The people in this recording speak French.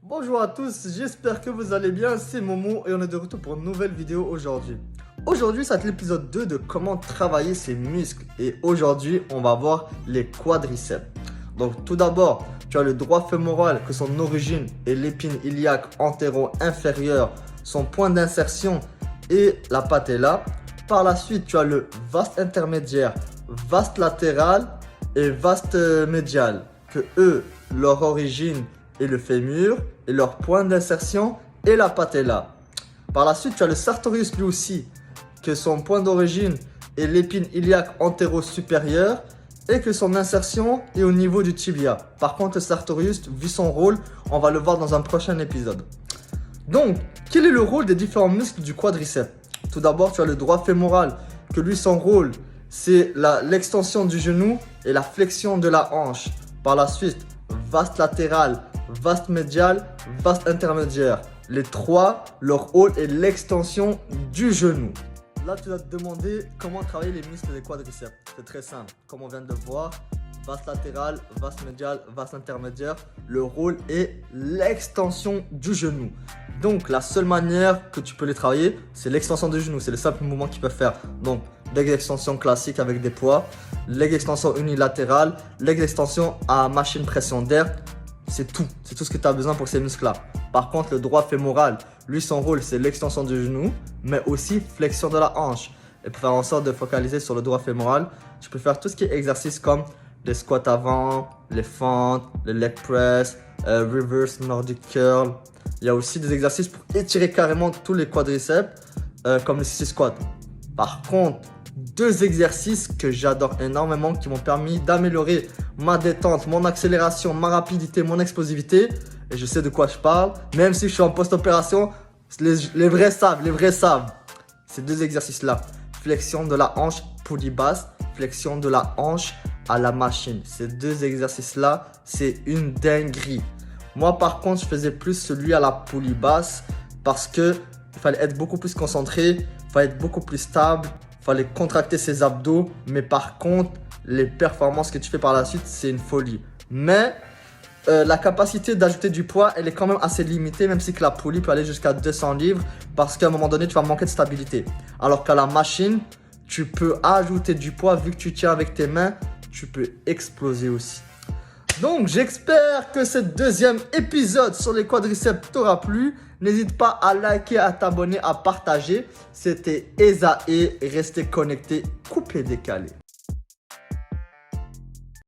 Bonjour à tous, j'espère que vous allez bien, c'est Momo et on est de retour pour une nouvelle vidéo aujourd'hui. Aujourd'hui, ça va être l'épisode 2 de comment travailler ses muscles et aujourd'hui, on va voir les quadriceps. Donc tout d'abord, tu as le droit fémoral que son origine est l'épine iliaque antéro-inférieure, son point d'insertion et la patella. Par la suite, tu as le vaste intermédiaire, vaste latéral et vaste médial que eux, leur origine et le fémur et leur point d'insertion et la patella. Par la suite, tu as le sartorius lui aussi, que son point d'origine est l'épine iliaque antéro-supérieure et que son insertion est au niveau du tibia. Par contre, le sartorius, vu son rôle, on va le voir dans un prochain épisode. Donc, quel est le rôle des différents muscles du quadriceps? Tout d'abord, tu as le droit fémoral, que lui, son rôle, c'est l'extension du genou et la flexion de la hanche. Par la suite, vaste latéral, vaste médial, vaste intermédiaire. Les trois, leur rôle est l'extension du genou. Là, tu dois te demander comment travailler les muscles des quadriceps. C'est très simple. Comme on vient de le voir, vaste latéral, vaste médial, vaste intermédiaire. Le rôle est l'extension du genou. Donc, la seule manière que tu peux les travailler, c'est l'extension du genou. C'est le simple mouvement qu'ils peuvent faire. Donc, leg extension classique avec des poids, leg extension unilatérale, leg extension à machine pression d'air. C'est tout ce que tu as besoin pour ces muscles-là. Par contre, le droit fémoral, lui, son rôle, c'est l'extension du genou, mais aussi flexion de la hanche. Et pour faire en sorte de focaliser sur le droit fémoral, tu peux faire tout ce qui est exercice comme les squats avant, les fentes, le leg press, reverse nordic curl. Il y a aussi des exercices pour étirer carrément tous les quadriceps, comme le sissy squat. Par contre, deux exercices que j'adore énormément qui m'ont permis d'améliorer ma détente, mon accélération, ma rapidité, mon explosivité. Et je sais de quoi je parle. Même si je suis en post-opération, les vrais savent. Ces deux exercices-là. Flexion de la hanche poulie basse, flexion de la hanche à la machine. Ces deux exercices-là, c'est une dinguerie. Moi, par contre, je faisais plus celui à la poulie basse parce que il fallait être beaucoup plus concentré, il fallait être beaucoup plus stable. Fallait contracter ses abdos, mais par contre, les performances que tu fais par la suite, c'est une folie. Mais la capacité d'ajouter du poids, elle est quand même assez limitée, même si que la poulie peut aller jusqu'à 200 livres, parce qu'à un moment donné, tu vas manquer de stabilité. Alors qu'à la machine, tu peux ajouter du poids, vu que tu tiens avec tes mains, tu peux exploser aussi. Donc, j'espère que ce deuxième épisode sur les quadriceps t'aura plu. N'hésite pas à liker, à t'abonner, à partager. C'était Esae. Restez connectés, coupé décalé.